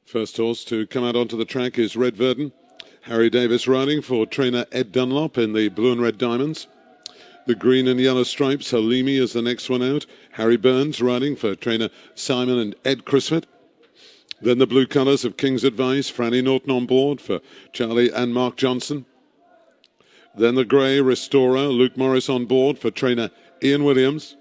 First horse to come out onto the track is Red Verdon. Harry Davis riding for trainer Ed Dunlop in the blue and red diamonds. The green and yellow stripes, Halimi is the next one out. Harry Burns riding for trainer Simon and Ed Crisford. Then the blue colours of King's Advice, Franny Norton on board for Charlie and Mark Johnson. Then the grey Restorer, Luke Morris on board for trainer Ian Williams.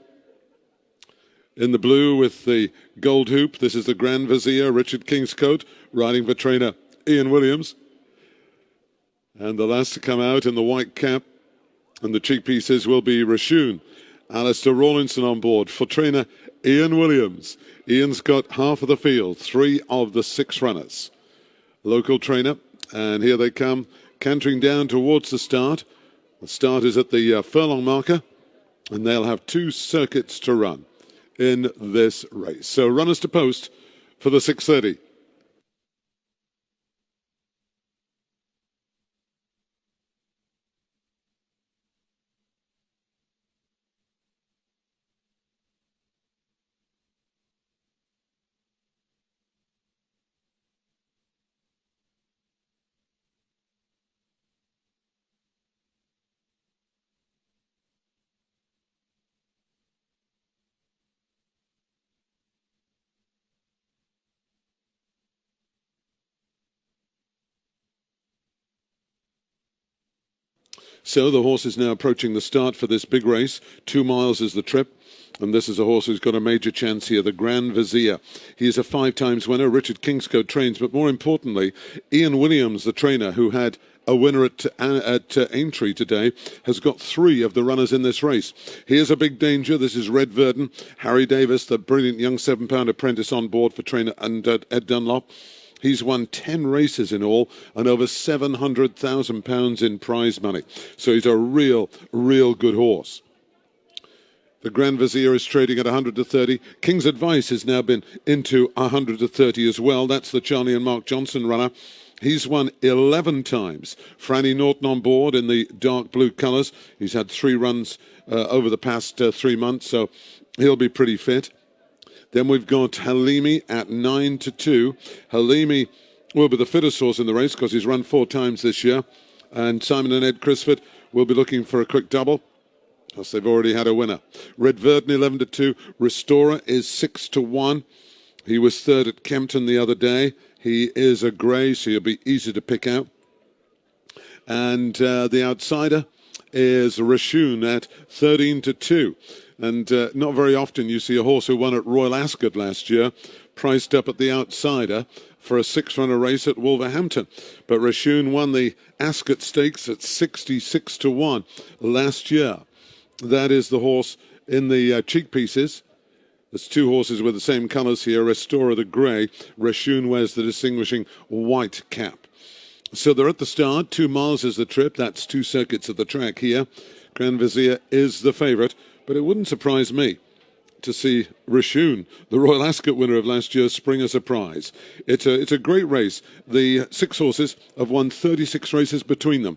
In the blue with the gold hoop, this is the Grand Vizier, Richard Kingscote, riding for trainer Ian Williams. And the last to come out in the white cap and the cheek pieces will be Rashun. Alistair Rawlinson on board for trainer Ian Williams. Ian's got half of the field, 3 of the 6 runners. Local trainer, and here they come, cantering down towards the start. The start is at the furlong marker, and they'll have 2 circuits to run in this race. So runners to post for the 6:30. So the horse is now approaching the start for this big race. 2 miles is the trip. And this is a horse who's got a major chance here, the Grand Vizier. He is a 5 times winner. Richard Kingscote trains, but more importantly, Ian Williams, the trainer who had a winner at Aintree today, has got 3 of the runners in this race. Here's a big danger. This is Red Verdon. Harry Davis, the brilliant young 7-pound apprentice on board for trainer and Ed Dunlop. He's won 10 races in all and over £700,000 in prize money. So he's a real good horse. The Grand Vizier is trading at 100 to 30. King's Advice has now been into 100 to 30 as well. That's the Charlie and Mark Johnson runner. He's won 11 times. Franny Norton on board in the dark blue colours. He's had 3 runs over the past 3 months, so he'll be pretty fit. Then we've got Halimi at 9 to 2. Halimi will be the fittest horse in the race because he's run 4 times this year. And Simon and Ed Crisford will be looking for a quick double, because they've already had a winner. Red Verdon 11 to 2. Restorer is 6 to 1. He was 3rd at Kempton the other day. He is a grey, so he'll be easy to pick out. And the outsider is Rashun at 13 to 2. And not very often you see a horse who won at Royal Ascot last year priced up at the outsider for a 6-runner race at Wolverhampton. But Rashun won the Ascot Stakes at 66 to 1 last year. That is the horse in the cheek pieces. There's 2 horses with the same colours here. Restorer the grey. Rashun wears the distinguishing white cap. So they're at the start. 2 miles is the trip. That's 2 circuits of the track here. Grand Vizier is the favourite. But it wouldn't surprise me to see Rashun, the Royal Ascot winner of last year, spring a surprise. It's a great race. The 6 horses have won 36 races between them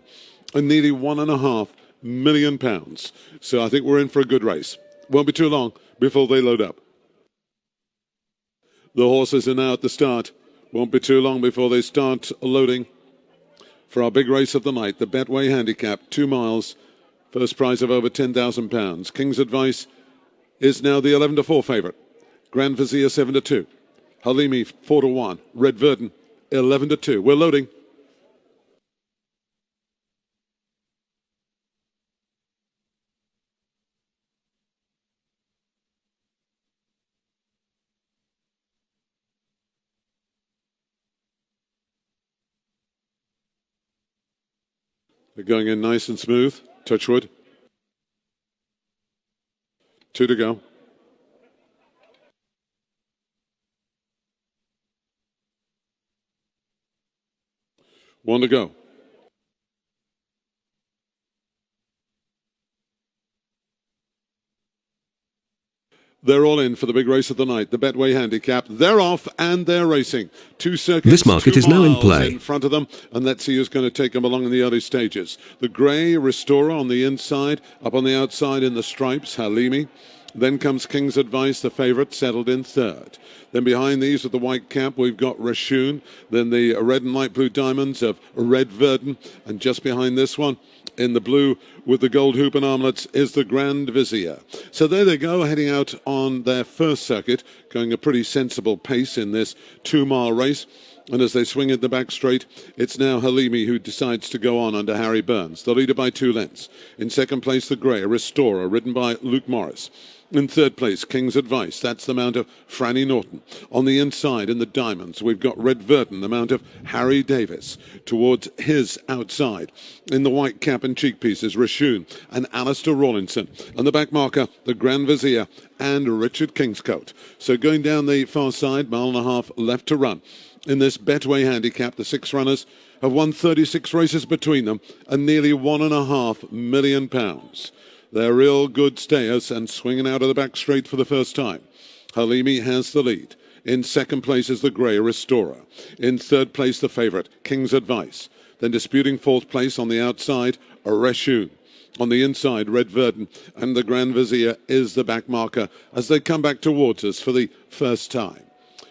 and nearly £1.5 million. So I think we're in for a good race. Won't be too long before they load up. The horses are now at the start. Won't be too long before they start loading for our big race of the night, the Betway Handicap, 2 miles. First prize of over £10,000. King's Advice is now the 11 to 4 favourite. Grand Vizier 7 to 2. Halimi 4 to 1. Red Verdon 11 to 2. We're loading. They're going in nice and smooth. Touchwood. 2 to go. 1 to go. They're all in for the big race of the night, the Betway Handicap. They're off and they're racing. 2 circuits. This market is now in play. In front of them, and let's see who's going to take them along in the early stages. The grey Restorer on the inside, up on the outside in the stripes, Halimi. Then comes King's Advice, the favourite, settled in third. Then behind these with the white cap, we've got Rashun. Then the red and light blue diamonds of Red Verdun. And just behind this one, in the blue with the gold hoop and armlets, is the Grand Vizier. So there they go, heading out on their first circuit, going a pretty sensible pace in this 2-mile race. And as they swing at the back straight, it's now Halimi who decides to go on under Harry Burns, the leader by 2 lengths. In second place, the Grey, a Restorer, ridden by Luke Morris. In third place, King's Advice. That's the mount of Franny Norton. On the inside, in the diamonds, we've got Red Verdun, the mount of Harry Davis. Towards his outside, in the white cap and cheek pieces, Rashun and Alistair Rawlinson. And the back marker, the Grand Vizier and Richard Kingscote. So going down the far side, 1.5 miles left to run. In this Betway handicap, the 6 runners have won 36 races between them and nearly £1.5 million. They're real good stayers and swinging out of the back straight for the first time. Halimi has the lead. In second place is the Grey, Restorer. In third place, the favourite, King's Advice. Then disputing fourth place on the outside, Rashun. On the inside, Red Verdun, and the Grand Vizier is the back marker as they come back towards us for the first time.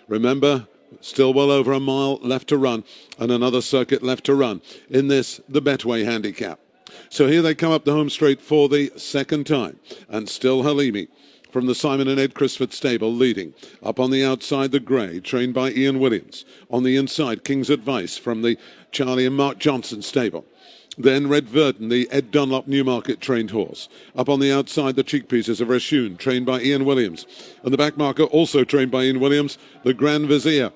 Remember, still well over 1 mile left to run and another circuit left to run in this, the Betway handicap. So here they come up the home straight for the second time, and still Halimi from the Simon and Ed Crisford stable leading. Up on the outside, the Grey, trained by Ian Williams. On the inside, King's Advice from the Charlie and Mark Johnson stable. Then Red Verdun, the Ed Dunlop Newmarket trained horse. Up on the outside, the cheek pieces of Rashun, trained by Ian Williams. And the back marker, also trained by Ian Williams, the Grand Vizier.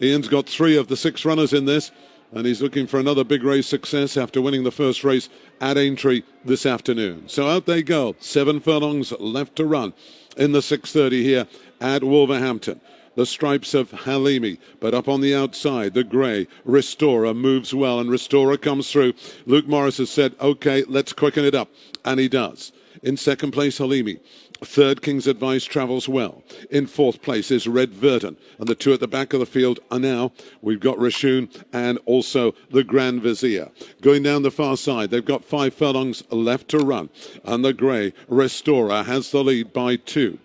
Ian's got 3 of the 6 runners in this, and he's looking for another big race success after winning the first race at Aintree this afternoon. So out they go, 7 furlongs left to run in the 6:30 here at Wolverhampton. The stripes of Halimi, but up on the outside, the Grey, Restorer moves well, and Restorer comes through. Luke Morris has said, okay, let's quicken it up, and he does. In second place, Halimi. Third, King's Advice travels well. In fourth place is Red Verdun. And the 2 at the back of the field are now, we've got Rashun and also the Grand Vizier. Going down the far side, they've got 5 furlongs left to run. And the Grey, Restorer, has the lead by 2.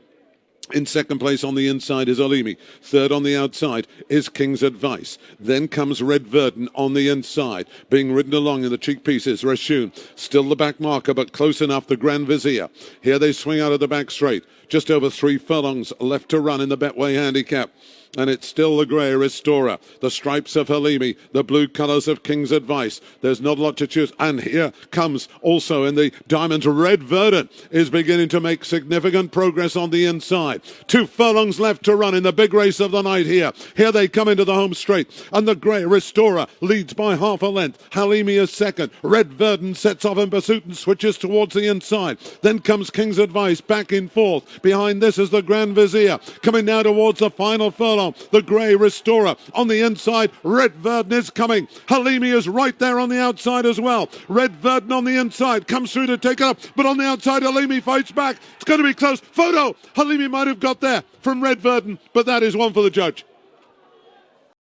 In second place on the inside is Halimi. Third on the outside is King's Advice. Then comes Red Verdun on the inside. Being ridden along in the cheek pieces, Rashun. Still the back marker, but close enough, the Grand Vizier. Here they swing out of the back straight. Just over 3 furlongs left to run in the Betway handicap. And it's still the Grey, Restorer, the stripes of Halimi, the blue colours of King's Advice. There's not a lot to choose. And here comes also in the diamonds, Red Verdun is beginning to make significant progress on the inside. 2 furlongs left to run in the big race of the night here. Here they come into the home straight. And the Grey, Restorer, leads by half a length. Halimi is second. Red Verdun sets off in pursuit and switches towards the inside. Then comes King's Advice back in fourth. Behind this is the Grand Vizier. Coming now towards the final furlong. The Grey, Restorer on the inside. Red Verdun is coming. Halimi is right there on the outside as well. Red Verdun on the inside comes through to take it up, but on the outside Halimi fights back. It's going to be close. Photo. Halimi might have got there from Red Verdun, but that is one for the judge.